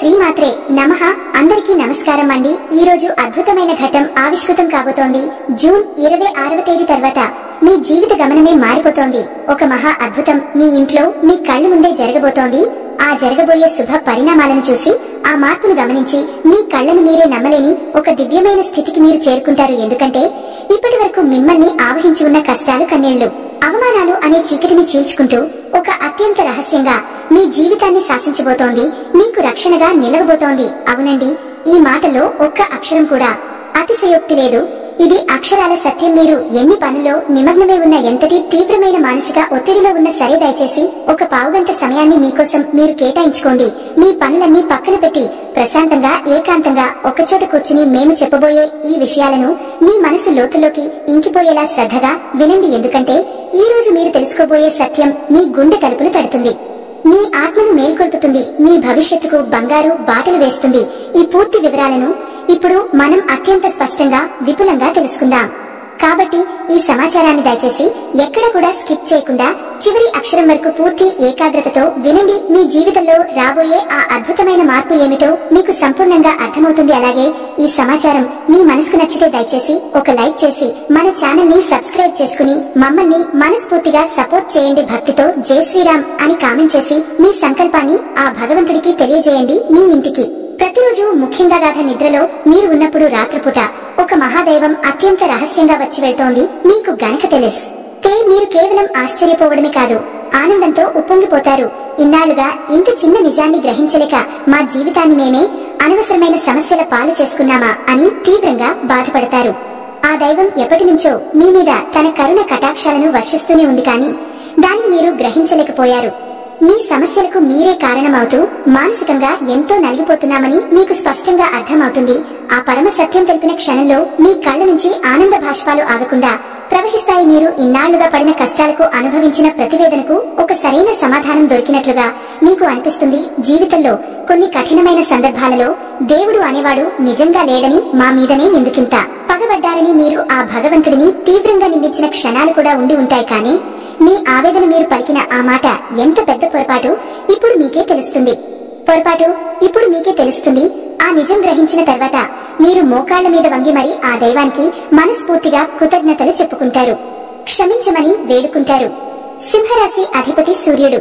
శ్రీమాత్రే నమః. అందరికీ నమస్కారం అండి. ఈ రోజు అద్భుతమైన ఘట్టం ఆవిష్కృతం కాబోతోంది. జూన్ 26వ తేదీ తర్వాత మీ జీవిత గమనమే మారిపోతోంది. ఒక మహా అద్భుతం మీ ఇంట్లో మీ కళ్ల ముందే జరగబోతోంది. ఆ జరగబోయే శుభ పరిణామాలను చూసి ఆ మార్పును గమనించి మీ కళ్లను మీరే నమ్మలేని ఒక దివ్యమైన స్థితికి మీరు చేరుకుంటారు. ఎందుకంటే ఇప్పటి వరకు మిమ్మల్ని ఆవహించి ఉన్న కష్టాలు, కన్నీళ్లు, అవమానాలు అనే చీకటిని చీల్చుకుంటూ ఒక అత్యంత రహస్యంగా మీ జీవితాన్ని శాసించబోతోంది, మీకు రక్షణగా నిలవబోతోంది. అవునండి, ఈ మాటలో ఒక్క అక్షరం కూడా అతిశయోక్తి లేదు. ఇది అక్షరాల సత్యం. మీరు ఎన్ని పనుల్లో నిమగ్నమై ఉన్న, ఎంతటి తీవ్రమైన మానసిక ఒత్తిడిలో ఉన్న సరే, దయచేసి ఒక పావుగంట సమయాన్ని మీకోసం మీరు కేటాయించుకోండి. మీ పనులన్నీ పక్కన పెట్టి ప్రశాంతంగా, ఏకాంతంగా ఒకచోట కూర్చుని మేము చెప్పబోయే ఈ విషయాలను మీ మనసు లోతులోకి ఇంకిపోయేలా శ్రద్ధగా వినండి. ఎందుకంటే ఈ రోజు మీరు తెలుసుకోబోయే సత్యం మీ గుండె తలుపులు తడుతుంది, మీ ఆత్మను మేల్కొల్పుతుంది, మీ భవిష్యత్తుకు బంగారు బాటలు వేస్తుంది. ఈ పూర్తి వివరాలను ఇప్పుడు మనం అత్యంత స్పష్టంగా, విపులంగా తెలుసుకుందాం. కాబట్టి ఈ సమాచారాన్ని దయచేసి ఎక్కడ కూడా స్కిప్ చేయకుండా చివరి అక్షరం వరకు పూర్తి ఏకాగ్రతతో వినండి. మీ జీవితంలో రాబోయే ఆ అద్భుతమైన మార్పు ఏమిటో మీకు సంపూర్ణంగా అర్థమవుతుంది. అలాగే ఈ సమాచారం మీ మనసుకు నచ్చితే దయచేసి ఒక లైక్ చేసి మన ఛానల్ ని సబ్స్క్రైబ్ చేసుకుని మమ్మల్ని మనస్ఫూర్తిగా సపోర్ట్ చేయండి. భక్తితో జై శ్రీరామ్ అని కామెంట్ చేసి మీ సంకల్పాన్ని ఆ భగవంతుడికి తెలియజేయండి. మీ ఇంటికి ప్రతిరోజు, ముఖ్యంగా గాఢ నిద్రలో మీరు ఉన్నప్పుడు రాత్రిపూట ఒక మహాదైవం అత్యంత రహస్యంగా వచ్చి వెళ్తోంది మీకు గనక తెలిస్తే మీరు కేవలం ఆశ్చర్యపోవడమే కాదు, ఆనందంతో ఉప్పొంగిపోతారు. ఇన్నాళ్లుగా ఇంత చిన్న నిజాన్ని గ్రహించలేక మా జీవితాన్ని మేమే అనవసరమైన సమస్యల పాలు చేసుకున్నామా అని తీవ్రంగా బాధపడతారు. ఆ దైవం ఎప్పటి నుంచో మీ మీద తన కరుణ కటాక్షాలను వర్షిస్తూనే ఉంది, కానీ దాన్ని మీరు గ్రహించలేకపోయారు. మీ సమస్యలకు మీరే కారణమవుతూ మానసికంగా ఎంతో నలిగిపోతున్నామని మీకు స్పష్టంగా అర్థమవుతుంది. ఆ పరమ సత్యం తెలిపిన క్షణంలో మీ కళ్ల నుంచి ఆనంద భాష్పాలు ఆగకుండా ప్రవహిస్తాయి. మీరు ఇన్నాళ్లుగా పడిన కష్టాలకు, అనుభవించిన ప్రతివేదనకు ఒక సరైన సమాధానం దొరికినట్లుగా మీకు అనిపిస్తుంది. జీవితంలో కొన్ని కఠినమైన సందర్భాలలో దేవుడు అనేవాడు నిజంగా లేడని, మా మీదనే ఎందుకింత పగబడ్డారని మీరు ఆ భగవంతుడిని తీవ్రంగా నిందించిన క్షణాలు కూడా ఉండి ఉంటాయి. కానీ మీ ఆవేదన, మీరు పలికిన ఆ మాట ఎంత పెద్ద పొరపాటు ఇప్పుడు మీకే తెలుస్తుంది. ఆ నిజం గ్రహించిన తర్వాత మీరు మోకాళ్ల మీద వంగి మరి ఆ దైవానికి మనస్ఫూర్తిగా కృతజ్ఞతలు చెప్పుకుంటారు, క్షమించమని వేడుకుంటారు. సింహరాశి అధిపతి సూర్యుడు.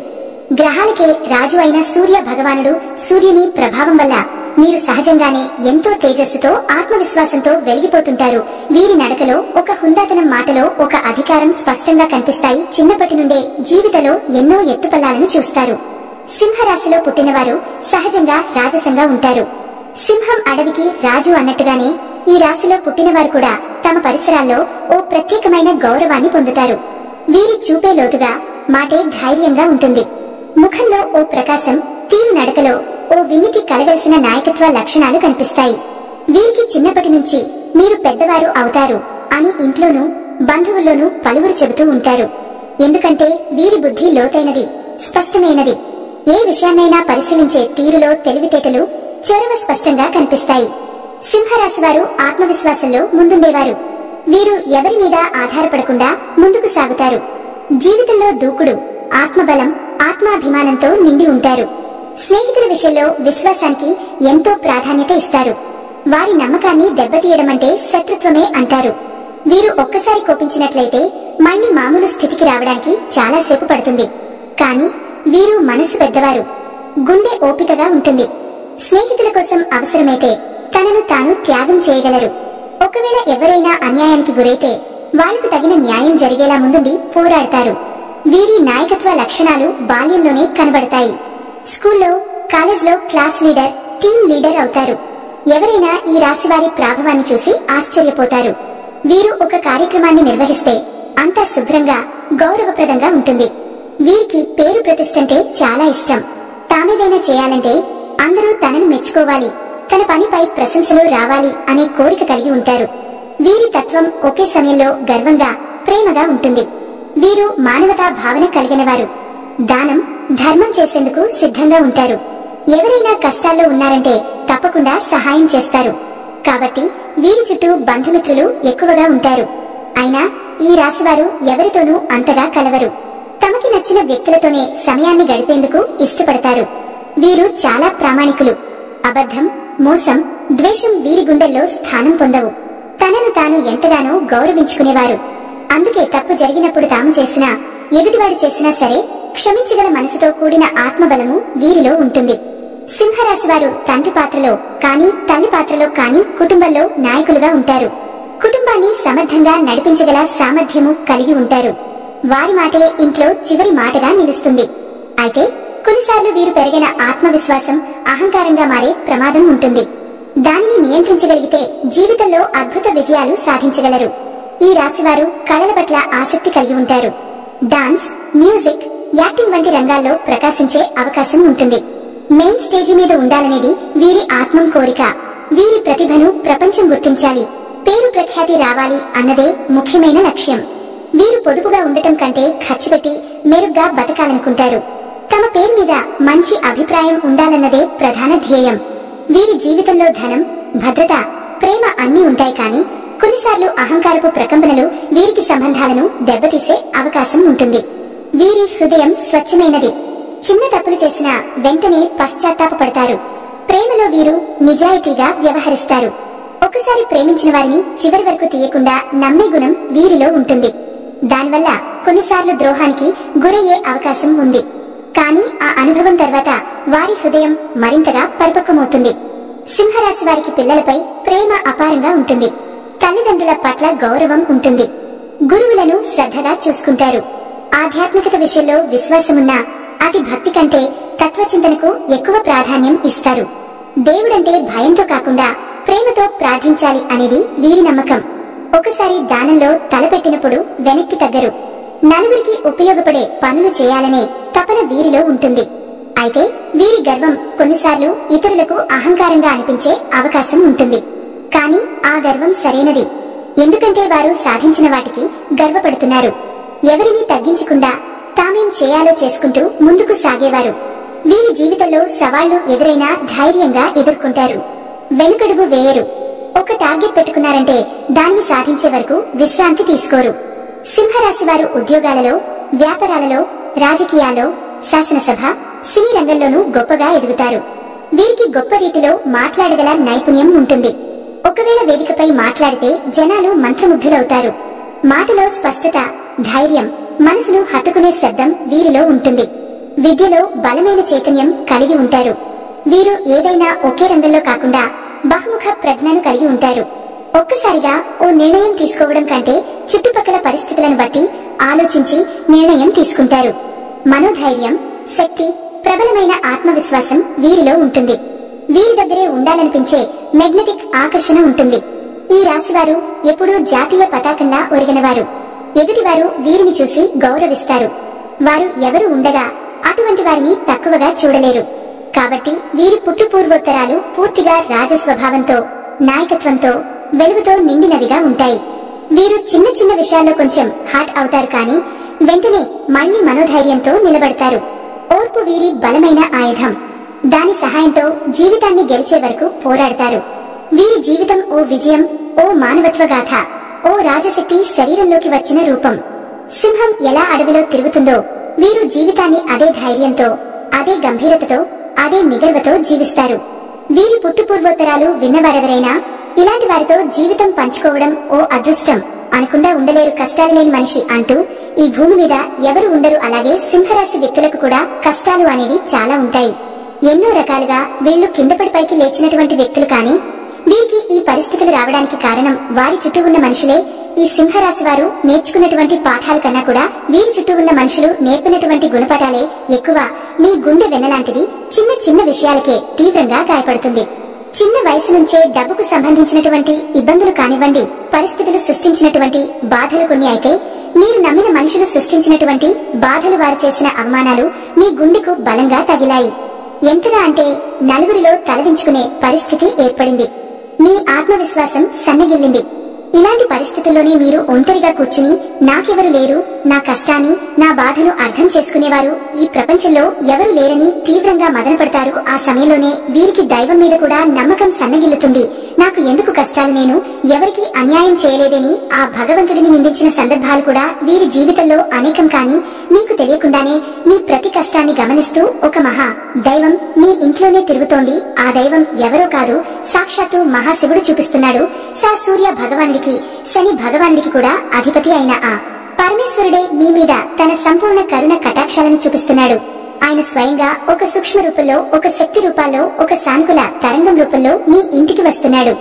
గ్రహాలకే రాజు అయిన సూర్య భగవానుడు. సూర్యుని ప్రభావం వల్ల మీరు సహజంగానే ఎంతో తేజస్సుతో, ఆత్మవిశ్వాసంతో వెలిగిపోతుంటారు. వీరి నడకలో ఒక హుందాతనం, మాటలో ఒక అధికారం స్పష్టంగా కనిపిస్తాయి. చిన్నప్పటి నుండే జీవితంలో ఎన్నో ఎత్తుపల్లాలను చూస్తారు. సింహరాశిలో పుట్టినవారు సహజంగా రాజసంగా ఉంటారు. సింహం అడవికి రాజు అన్నట్టుగానే ఈ రాశిలో పుట్టినవారు కూడా తమ పరిసరాల్లో ఓ ప్రత్యేకమైన గౌరవాన్ని పొందుతారు. వీరి చూపే లోతుగా, మాటే ధైర్యంగా ఉంటుంది. ముఖంలో ఓ ప్రకాశం, తీరు నడకలో ఓ విన్నితి కలగలిసిన నాయకత్వ లక్షణాలు కనిపిస్తాయి. వీరికి చిన్నప్పటి నుంచి మీరు పెద్దవారు అవుతారు అని ఇంట్లోనూ బంధువుల్లోనూ పలువురు చెబుతూ ఉంటారు. ఎందుకంటే వీరి బుద్ధి లోతైనది, స్పష్టమైనది. ఏ విషయాన్నైనా పరిశీలించే తీరులో తెలివితేటలు, చొరవ స్పష్టంగా కనిపిస్తాయి. సింహరాశి వారు ఆత్మవిశ్వాసంలో ముందుండేవారు. వీరు ఎవరి మీద ఆధారపడకుండా ముందుకు సాగుతారు. జీవితంలో దూకుడు, ఆత్మబలం, ఆత్మాభిమానంతో నిండి ఉంటారు. స్నేహితుల విషయంలో విశ్వాసానికి ఎంతో ప్రాధాన్యత ఇస్తారు. వారి నమ్మకాన్ని దెబ్బతీయడం అంటే శత్రుత్వమే అంటారు. వీరు ఒక్కసారి కోపించినట్లయితే మళ్లీ మామూలు స్థితికి రావడానికి చాలా సేపు పడుతుంది. కానీ వీరు మనసు పెద్దవారు, గుండె ఓపికగా ఉంటుంది. స్నేహితుల కోసం అవసరమైతే తనను తాను త్యాగం చేయగలరు. ఒకవేళ ఎవరైనా అన్యాయానికి గురైతే వాళ్లకు తగిన న్యాయం జరిగేలా ముందుండి పోరాడతారు. వీరి నాయకత్వ లక్షణాలు బాల్యంలోనే కనబడతాయి. స్కూల్లో, కాలేజ్లో క్లాస్ లీడర్, టీం లీడర్ అవుతారు. ఎవరైనా ఈ రాశి వారి ప్రాభవాన్ని చూసి ఆశ్చర్యపోతారు. వీరు ఒక కార్యక్రమాన్ని నిర్వహిస్తే అంతా శుభ్రంగా, గౌరవప్రదంగా ఉంటుంది. వీరికి పేరు ప్రతిష్టంటే చాలా ఇష్టం. తామేదైనా చేయాలంటే అందరూ తనను మెచ్చుకోవాలి, తన పనిపై ప్రశంసలు రావాలి అనే కోరిక కలిగి ఉంటారు. వీరి తత్వం ఒకే సమయంలో గర్వంగా, ప్రేమగా ఉంటుంది. వీరు మానవతా భావన కలిగినవారు. దానం, ధర్మం చేసేందుకు సిద్ధంగా ఉంటారు. ఎవరైనా కష్టాల్లో ఉన్నారంటే తప్పకుండా సహాయం చేస్తారు. కాబట్టి వీరి చుట్టూ బంధుమిత్రులు ఎక్కువగా ఉంటారు. అయినా ఈ రాశివారు ఎవరితోనూ అంతగా కలవరు. తమకి నచ్చిన వ్యక్తులతోనే సమయాన్ని గడిపేందుకు ఇష్టపడతారు. వీరు చాలా ప్రామాణికులు. అబద్ధం, మోసం, ద్వేషం వీరి గుండెల్లో స్థానం పొందవు. తనను తాను ఎంతగానో గౌరవించుకునేవారు. అందుకే తప్పు జరిగినప్పుడు తాము చేసినా, ఎదుటివాడు చేసినా సరే క్షమించగల మనసుతో కూడిన ఆత్మబలము వీరిలో ఉంటుంది. సింహరాశి వారు తండ్రి పాత్రలో కానీ, తల్లి పాత్రలో కానీ కుటుంబంలో నాయకులుగా ఉంటారు. కుటుంబాన్ని సమర్థంగా నడిపించగల సామర్థ్యము కలిగి ఉంటారు. వారి మాటే ఇంట్లో చివరి మాటగా నిలుస్తుంది. అయితే కొన్నిసార్లు వీరు పెరిగిన ఆత్మవిశ్వాసం అహంకారంగా మారే ప్రమాదం ఉంటుంది. దానిని నియంత్రించగలిగితే జీవితంలో అద్భుత విజయాలు సాధించగలరు. ఈ రాశివారు కళల పట్ల ఆసక్తి కలిగి ఉంటారు. డాన్స్, మ్యూజిక్, యాక్టింగ్ వంటి రంగాల్లో ప్రకాశించే అవకాశం ఉంటుంది. మెయిన్ స్టేజి మీద ఉండాలనేది వీరి ఆత్మం కోరిక. వీరి ప్రతిభను ప్రపంచం గుర్తించాలి, పేరు ప్రఖ్యాతి రావాలి అన్నదే ముఖ్యమైన లక్ష్యం. వీరు పొదుపుగా ఉండటం కంటే ఖర్చు పెట్టి మెరుగ్గా బతకాలనుకుంటారు. తమ పేరు మీద మంచి అభిప్రాయం ఉండాలన్నదే ప్రధాన ధ్యేయం. వీరి జీవితంలో ధనం, భద్రత, ప్రేమ అన్నీ ఉంటాయి. కానీ కొన్నిసార్లు అహంకారపు ప్రకంపనలు వీరికి సంబంధాలను దెబ్బతీసే అవకాశం ఉంటుంది. వీరి హృదయం స్వచ్ఛమైనది. చిన్న తప్పులు చేసినా వెంటనే పశ్చాత్తాపపడతారు. ప్రేమలో వీరు నిజాయితీగా వ్యవహరిస్తారు. ఒకసారి ప్రేమించిన వారిని చివరి వరకు తీయకుండా నమ్మే గుణం వీరిలో ఉంటుంది. దానివల్ల కొన్నిసార్లు ద్రోహానికి గురయ్యే అవకాశం ఉంది. కానీ ఆ అనుభవం తర్వాత వారి హృదయం మరింతగా పరిపక్వమవుతుంది. సింహరాశి వారికి పిల్లలపై ప్రేమ అపారంగా ఉంటుంది. తల్లిదండ్రుల పట్ల గౌరవం ఉంటుంది. గురువులను శ్రద్ధగా చూసుకుంటారు. ఆధ్యాత్మికత విషయంలో విశ్వాసమున్నా అతి భక్తి కంటే తత్వచింతనకు ఎక్కువ ప్రాధాన్యం ఇస్తారు. దేవుడంటే భయంతో కాకుండా ప్రేమతో ప్రార్థించాలి అనేది వీరి నమ్మకం. ఒకసారి దానంలో తలపెట్టినప్పుడు వెనక్కి తగ్గరు. నలుగురికి ఉపయోగపడే పనులు చేయాలనే తపన వీరిలో ఉంటుంది. అయితే వీరి గర్వం కొన్నిసార్లు ఇతరులకు అహంకారంగా అనిపించే అవకాశం ఉంటుంది. కానీ ఆ గర్వం సరైనది. ఎందుకంటే వారు సాధించిన వాటికి గర్వపడుతున్నారు. ఎవరిని తగ్గించకుండా తామేం చేయాలో చేసుకుంటూ ముందుకు సాగేవారు. వీరి జీవితంలో సవాళ్లు ఎదురైనా ధైర్యంగా ఎదుర్కొంటారు. వెనుకడుగు వేయరు. ఒక టార్గెట్ పెట్టుకున్నారంటే దాన్ని సాధించే వరకు విశ్రాంతి తీసుకోరు. సింహరాశి వారు ఉద్యోగాలలో, వ్యాపారాలలో, రాజకీయాల్లో, శాసనసభ, సినీ రంగంలోనూ గొప్పగా ఎదుగుతారు. వీరికి గొప్ప రీతిలో మాట్లాడగల నైపుణ్యం ఉంటుంది. ఒకవేళ వేదికపై మాట్లాడితే జనాలు మంత్రముగ్ధులవుతారు. మాటలో స్పష్టత, ధైర్యం, మనసును హత్తుకునే శబ్దం వీరిలో ఉంటుంది. విద్యలో బలమైన చైతన్యం కలిగి ఉంటారు. వీరు ఏదైనా ఒకే రంగంలో కాకుండా బహుముఖ ప్రజ్ఞను కలిగి ఉంటారు. ఒక్కసారిగా ఓ నిర్ణయం తీసుకోవడం కంటే చుట్టుపక్కల పరిస్థితులను బట్టి ఆలోచించి నిర్ణయం తీసుకుంటారు. మనోధైర్యం, శక్తి, ప్రబలమైన ఆత్మవిశ్వాసం వీరిలో ఉంటుంది. వీరి దగ్గరే ఉండాలనిపించే మెగ్నెటిక్ ఆకర్షణ ఉంటుంది. ఈ రాశివారు ఎప్పుడూ జాతీయ పతాకంలా ఒరిగినవారు. ఎదుటివారు వీరిని చూసి గౌరవిస్తారు. వారు ఎవరు ఉండగా అటువంటి వారిని తక్కువగా చూడలేరు. కాబట్టి వీరి పుట్టుపూర్వోత్తరాలు పూర్తిగా రాజస్వభావంతో, నాయకత్వంతో, వెలుగుతో నిండినవిగా ఉంటాయి. వీరు చిన్న చిన్న విషయాల్లో కొంచెం హాట్ అవుతారు. కానీ వెంటనే మళ్లీ మనోధైర్యంతో నిలబడతారు. ఓర్పు వీరి బలమైన ఆయుధం. దాని సహాయంతో జీవితాన్ని గెలిచే వరకు పోరాడతారు. వీరి జీవితం ఓ విజయం, ఓ మానవత్వ గాథ, ఓ రాజశక్తి శరీరంలోకి వచ్చిన రూపం. సింహం ఎలా అడవిలో తిరుగుతుందో వీరు జీవితాన్ని అదే ధైర్యంతో, అదే గంభీరతతో, అదే నిగర్వతో జీవిస్తారు. వీరి పుట్టుపూర్వోత్తరాలు విన్నవారెవరైనా ఇలాంటి వారితో జీవితం పంచుకోవడం ఓ అదృష్టం అనకుండా ఉండలేరు. కష్టాలు లేని మనిషి అంటూ ఈ భూమి మీద ఎవరు ఉండరు. అలాగే సింహరాశి వ్యక్తులకు కూడా కష్టాలు అనేవి చాలా ఉంటాయి. ఎన్నో రకాలుగా వీళ్లు కిందపడి పైకి లేచినటువంటి వ్యక్తులు. కానీ వీరికి ఈ పరిస్థితులు రావడానికి కారణం వారి చుట్టూ ఉన్న మనుషులే. ఈ సింహరాశి వారు నేర్చుకున్నటువంటి పాఠాల కన్నా కూడా వీరి చుట్టూ ఉన్న మనుషులు నేర్పినటువంటి గుణపాఠాలే ఎక్కువ. మీ గుండె వెన్నలాంటిది చిన్న చిన్న విషయాలకే తీవ్రంగా గాయపడుతుంది. చిన్న వయసు నుంచే డబ్బుకు సంబంధించినటువంటి ఇబ్బందులు కానివ్వండి, పరిస్థితులు సృష్టించినటువంటి బాధలు కొన్ని అయితే, మీరు నమ్మిన మనుషులు సృష్టించినటువంటి బాధలు, వారు చేసిన అవమానాలు మీ గుండెకు బలంగా తగిలాయి. ఎంతగా అంటే నలుగురిలో తలదించుకునే పరిస్థితి ఏర్పడింది. మీ ఆత్మవిశ్వాసం సన్నగిల్లింది. ఇలాంటి పరిస్థితుల్లోనే మీరు ఒంటరిగా కూర్చుని నాకెవరు లేరు, నా కష్టాన్ని నా బాధను అర్థం చేసుకునేవారు ఈ ప్రపంచంలో ఎవరు లేరని తీవ్రంగా మదనపడతారు. ఆ సమయంలోనే వీరికి దైవం మీద కూడా నమ్మకం సన్నగిల్లుతుంది. నాకు ఎందుకు కష్టాలు, నేను ఎవరికి అన్యాయం చేయలేదని ఆ భగవంతుడిని నిందించిన సందర్భాలు కూడా వీరి జీవితంలో అనేకం. కానీ మీకు తెలియకుండానే మీ ప్రతి కష్టాన్ని గమనిస్తూ ఒక మహా దైవం మీ ఇంట్లోనే తిరుగుతోంది. ఆ దైవం ఎవరో కాదు, సాక్షాత్తు మహాశివుడు చూపిస్తున్నాడు. సూర్య భగవానుడికి శని భగవానుడికి కూడా అధిపతి అయిన ఆ పరమేశ్వరుడే మీ మీద తన సంపూర్ణ కరుణ కటాక్షాలను చూపిస్తున్నాడు. ఆయన స్వయంగా ఒక సూక్ష్మ రూపంలో, ఒక శక్తి రూపాల్లో, ఒక సానుకూల తరంగం రూపంలో మీ ఇంటికి వస్తున్నాడు.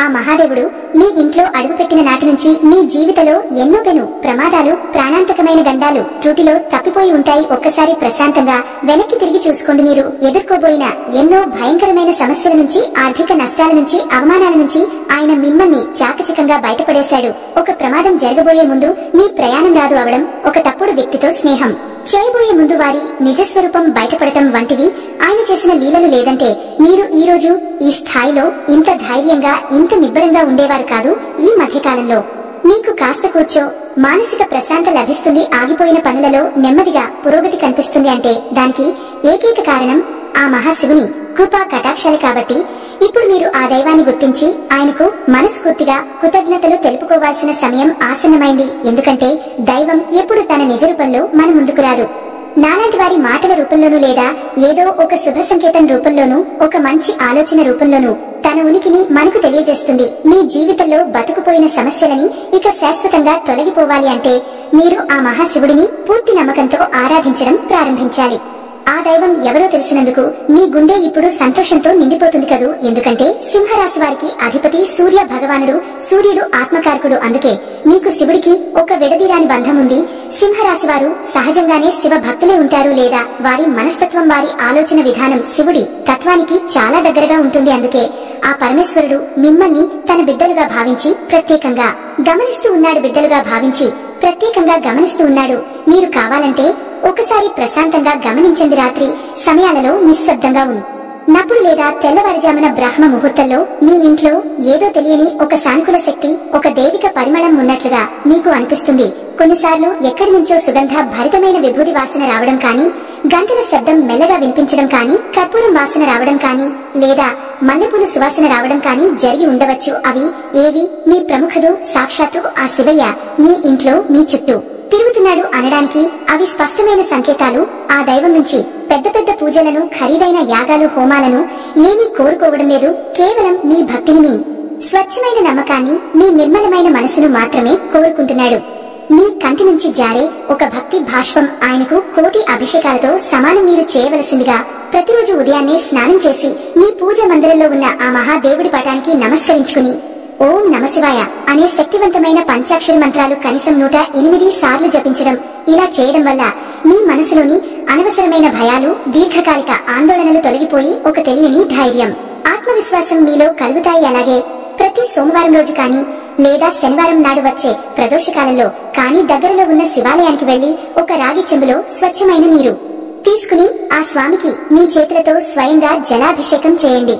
ఆ మహాదేవుడు మీ ఇంట్లో అడుగుపెట్టిన నాటి నుంచి మీ జీవితంలో ఎన్నో పెను ప్రమాదాలు, ప్రాణాంతకమైన గండాలు త్రుటిలో తప్పిపోయి ఉంటాయి. ఒక్కసారి ప్రశాంతంగా వెనక్కి తిరిగి చూసుకోండి. మీరు ఎదుర్కోబోయిన ఎన్నో భయంకరమైన సమస్యల నుంచి, ఆర్థిక నష్టాల నుంచి, అవమానాల నుంచి ఆయన మిమ్మల్ని చాకచకంగా బయటపడేశాడు. ఒక ప్రమాదం జరగబోయే ముందు మీ ప్రయాణం రాదు అవడం, ఒక తప్పుడు వ్యక్తితో స్నేహం చేయబోయే ముందు వారి నిజస్వరూపం బయటపడటం వంటివి ఆయన చేసిన లీలలు. లేదంటే మీరు ఈ రోజు ఈ స్థాయిలో ఇంత ధైర్యంగా, ఇంత నిబ్బరంగా ఉండేవారు కాదు. ఈ మధ్యకాలంలో మీకు కాస్త కూర్చో మానసిక ప్రశాంత లభిస్తుంది. ఆగిపోయిన పనులలో నెమ్మదిగా పురోగతి కనిపిస్తుంది అంటే దానికి ఏకైక కారణం ఆ మహాశివుని కృపా కటాక్షాలు. కాబట్టి ఇప్పుడు మీరు ఆ దైవాన్ని గుర్తించి ఆయనకు మనస్ఫూర్తిగా కృతజ్ఞతలు తెలుపుకోవాల్సిన సమయం ఆసన్నమైంది. ఎందుకంటే దైవం ఎప్పుడు తన నిజ రూపంలో మన ముందుకు రాదు. నాలాంటి వారి మాటల రూపంలోనూ, లేదా ఏదో ఒక శుభ సంకేతం రూపంలోనూ, ఒక మంచి ఆలోచన రూపంలోనూ తన ఉనికిని మనకు తెలియజేస్తుంది. మీ జీవితంలో బతుకుపోయిన సమస్యలని ఇక శాశ్వతంగా తొలగిపోవాలి అంటే మీరు ఆ మహాశివుడిని పూర్తి నమ్మకంతో ఆరాధించడం ప్రారంభించాలి. ఆ దైవం ఎవరో తెలిసినందుకు మీ గుండె ఇప్పుడు సంతోషంతో నిండిపోతుంది కదూ. ఎందుకంటే సింహరాశి వారికి అధిపతి సూర్య భగవానుడు. సూర్యుడు ఆత్మకారకుడు. అందుకే మీకు శివుడికి ఒక విడదీరాని బంధం ఉంది. సింహరాశి వారు సహజంగానే శివ భక్తులే ఉంటారు, లేదా వారి మనస్తత్వం, వారి ఆలోచన విధానం శివుడి తత్వానికి చాలా దగ్గరగా ఉంటుంది. అందుకే ఆ పరమేశ్వరుడు మిమ్మల్ని తన బిడ్డలుగా భావించి ప్రత్యేకంగా గమనిస్తూ ఉన్నాడు. బిడ్డలుగా భావించి ప్రత్యేకంగా గమనిస్తూ ఉన్నాడు. మీరు కావాలంటే ఒకసారి ప్రశాంతంగా గమనించండి. రాత్రి సమయాలలో నిశ్శబ్దంగా ఉన్నప్పుడు లేదా తెల్లవారుజామున బ్రహ్మ ముహూర్తంలో మీ ఇంట్లో ఏదో తెలియని ఒక సానుకూల శక్తి, ఒక దైవిక పరిమళం ఉన్నట్లుగా మీకు అనిపిస్తుంది. కొన్నిసార్లు ఎక్కడి నుంచో సుగంధ భరితమైన విభూది వాసన రావడం కానీ, గంటల శబ్దం మెల్లగా వినిపించడం కానీ, కర్పూరం వాసన రావడం కానీ, లేదా మల్లెపూలు సువాసన రావడం కానీ జరిగి ఉండవచ్చు. అవి ఏవి? మీ ప్రముఖుడు సాక్షాత్తు ఆ శివయ్య మీ ఇంట్లో, మీ చుట్టూ తిరుగుతున్నాడు అనడానికి అవి స్పష్టమైన సంకేతాలు. ఆ దైవం నుంచి పెద్ద పెద్ద పూజలను, ఖరీదైన యాగాలు, హోమాలను ఏమీ కోరుకోవడం లేదు. కేవలం మీ భక్తిని, మీ స్వచ్ఛమైన నమ్మకాన్ని, మీ నిర్మలమైన మనసును మాత్రమే కోరుకుంటున్నాడు. మీ కంటి నుంచి జారే ఒక భక్తి భాష్పం ఆయనకు కోటి అభిషేకాలతో సమానం. మీరు చేయవలసిందిగా ప్రతిరోజు ఉదయాన్నే స్నానం చేసి మీ పూజ మందిరంలో ఉన్న ఆ మహాదేవుడి పటానికి నమస్కరించుకుని ఓం నమశివాయ అనే శక్తివంతమైన పంచాక్షరి మంత్రాలు కనీసం 108 సార్లు జపించడం. ఇలా చేయడం వల్ల మీ మనసులోని అనవసరమైన భయాలు, దీర్ఘకాలిక ఆందోళనలు తొలగిపోయి ఒక తెలియని ధైర్యం, ఆత్మవిశ్వాసం మీలో కలుగుతాయి. అలాగే ప్రతి సోమవారం రోజు కానీ, లేదా శనివారం నాడు వచ్చే ప్రదోషకాలంలో కానీ దగ్గరలో ఉన్న శివాలయానికి వెళ్లి ఒక రాగి చెంబులో స్వచ్ఛమైన నీరు తీసుకుని ఆ స్వామికి మీ చేతులతో స్వయంగా జలాభిషేకం చేయండి.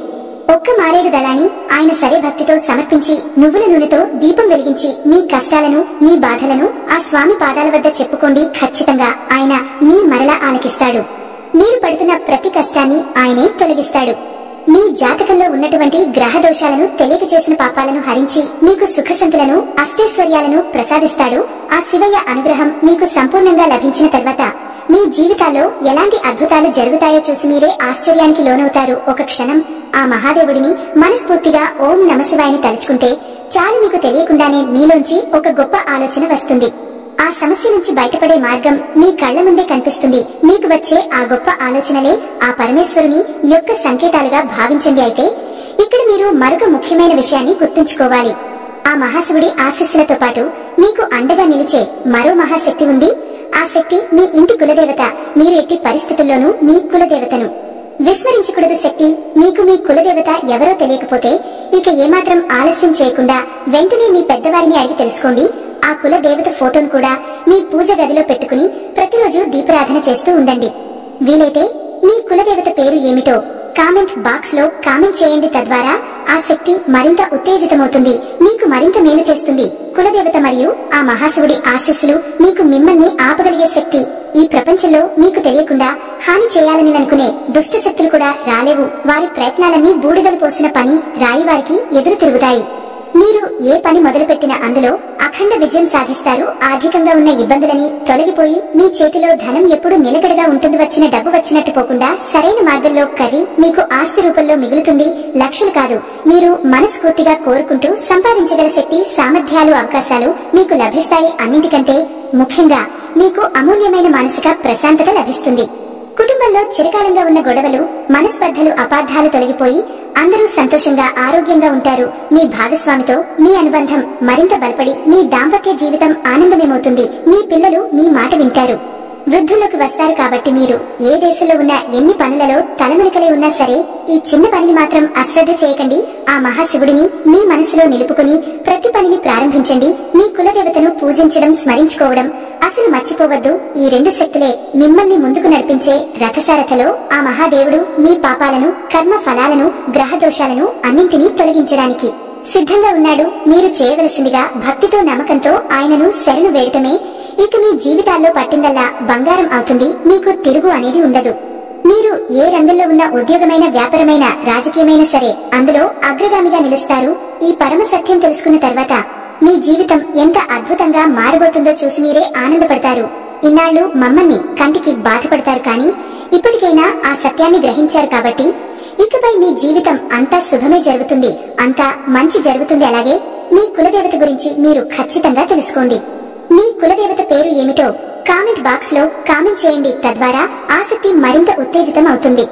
ఒక్క మారేడు దళాన్ని ఆయన సరే భక్తితో సమర్పించి నువ్వుల నూనెతో దీపం వెలిగించి మీ కష్టాలను, మీ బాధలను ఆ స్వామి పాదాల వద్ద చెప్పుకోండి. ఖచ్చితంగా ఆయన మీ మరలా ఆలకిస్తాడు. మీరు పడుతున్న ప్రతి కష్టాన్ని ఆయనే తొలగిస్తాడు. మీ జాతకంలో ఉన్నటువంటి గ్రహ దోషాలను, తెలియక చేసిన పాపాలను హరించి మీకు సుఖసంతులను, అష్టైశ్వర్యాలను ప్రసాదిస్తాడు. ఆ శివయ్య అనుగ్రహం మీకు సంపూర్ణంగా లభించిన తర్వాత మీ జీవితాల్లో ఎలాంటి అద్భుతాలు జరుగుతాయో చూసి మీరే ఆశ్చర్యానికి లోనవుతారు. ఒక క్షణం ఆ మహాదేవుడిని మనస్ఫూర్తిగా ఓం నమశివాయని తలుచుకుంటే చాలు. మీకు తెలియకుండానే మీలోంచి ఒక గొప్ప ఆలోచన వస్తుంది. ఆ సమస్య నుంచి బయటపడే మార్గం మీ కళ్ల ముందే కనిపిస్తుంది. మీకు వచ్చే ఆ గొప్ప ఆలోచనలే ఆ పరమేశ్వరుని యొక్క సంకేతాలుగా భావించండి. అయితే ఇక్కడ మీరు మరొక ముఖ్యమైన విషయాన్ని గుర్తుంచుకోవాలి. ఆ మహాశివుడి ఆశీస్సులతో పాటు మీకు అండగా నిలిచే మరో మహాశక్తి ఉంది. ఆ శక్తి మీ ఇంటి కులదేవత. మీరు ఎట్టి పరిస్థితుల్లోనూ మీ కులదేవతను విస్మరించకూడదు. శక్తి మీకు మీ కులదేవత ఎవరో తెలియకపోతే ఇక ఏమాత్రం ఆలస్యం చేయకుండా వెంటనే మీ పెద్దవారిని అడిగి తెలుసుకోండి. ఆ కుల దేవత ఫోటోను కూడా మీ పూజ గదిలో పెట్టుకుని ప్రతిరోజు దీపారాధన చేస్తూ ఉండండి. వీలైతే మీ కులదేవత పేరు ఏమిటో కామెంట్ బాక్స్ లో కామెంట్ చేయండి. తద్వారా ఆ శక్తి మరింత ఉత్తేజితమవుతుంది, మీకు మరింత మేలు చేస్తుంది. కులదేవత మరియు ఆ మహాశివుడి ఆశీస్సులు మీకు మిమ్మల్ని ఆపగలిగే శక్తి. ఈ ప్రపంచంలో మీకు తెలియకుండా హాని చేయాలని అనుకునే దుష్ట శక్తులు కూడా రాలేవు. వారి ప్రయత్నాలన్నీ బూడిదలు పోసిన పని రాయి వారికి ఎదురు తిరుగుతాయి. మీరు ఏ పని మొదలుపెట్టినా అందులో అఖండ విజయం సాధిస్తారు. ఆర్థికంగా ఉన్న ఇబ్బందులని తొలగిపోయి మీ చేతిలో ధనం ఎప్పుడు నిలకడగా ఉంటుంది. వచ్చిన డబ్బు వచ్చినట్టు పోకుండా సరైన మార్గంలో కర్రీ మీకు ఆస్తి రూపంలో మిగులుతుంది. లక్షలు కాదు, మీరు మనస్ఫూర్తిగా కోరుకుంటూ సంపాదించగల శక్తి, సామర్థ్యాలు, అవకాశాలు మీకు లభిస్తాయి. అన్నింటికంటే ముఖ్యంగా మీకు అమూల్యమైన మానసిక ప్రశాంతత లభిస్తుంది. కుటుంబంలో చిరకాలంగా ఉన్న గొడవలు, మనస్పర్ధలు, అపార్థాలు తొలగిపోయి అందరూ సంతోషంగా, ఆరోగ్యంగా ఉంటారు. మీ భాగస్వామితో మీ అనుబంధం మరింత బలపడి మీ దాంపత్య జీవితం ఆనందమేమవుతుంది. మీ పిల్లలు మీ మాట వింటారు, వృద్ధులకు వస్తారు. కాబట్టి మీరు ఏ దేశంలో ఉన్నా, ఎన్ని పనులలో తలమునకలే ఉన్నా సరే ఈ చిన్న పనిని మాత్రం అశ్రద్ధ చేయకండి. ఆ మహాశివుడిని మీ మనసులో నిలుపుకుని ప్రతి పనిని ప్రారంభించండి. మీ కులదేవతను పూజించడం, స్మరించుకోవడం అసలు మర్చిపోవద్దు. ఈ రెండు శక్తులే మిమ్మల్ని ముందుకు నడిపించే రథసారథలో. ఆ మహాదేవుడు మీ పాపాలను, కర్మ ఫలాలను, గ్రహ దోషాలను అన్నింటినీ తొలగించడానికి సిద్ధంగా ఉన్నాడు. మీరు చేయవలసిందిగా భక్తితో, నమ్మకంతో ఆయనను శరణు వేడటమే. ఇక మీ జీవితాల్లో పట్టిందల్లా బంగారం అవుతుంది. మీకు తిరుగు అనేది ఉండదు. మీరు ఏ రంగంలో ఉన్న, ఉద్యోగమైన, వ్యాపారమైన, రాజకీయమైన సరే అందులో అగ్రగామిగా నిలుస్తారు. ఈ పరమ సత్యం తెలుసుకున్న తర్వాత మీ జీవితం ఎంత అద్భుతంగా మారబోతుందో చూసి మీరే ఆనందపడతారు. ఇన్నాళ్లు మమ్మల్ని కంటికి బాధపడతారు, కానీ ఇప్పటికైనా ఆ సత్యాన్ని గ్రహించారు. కాబట్టి ఇకపై మీ జీవితం అంతా శుభమే జరుగుతుంది, అంతా మంచి జరుగుతుంది. అలాగే మీ కులదేవత గురించి మీరు ఖచ్చితంగా తెలుసుకోండి. మీ కులదేవత పేరు ఏమిటో కామెంట్ బాక్స్ లో కామెంట్ చేయండి. తద్వారా ఆసక్తి మరింత ఉత్తేజితం అవుతుంది.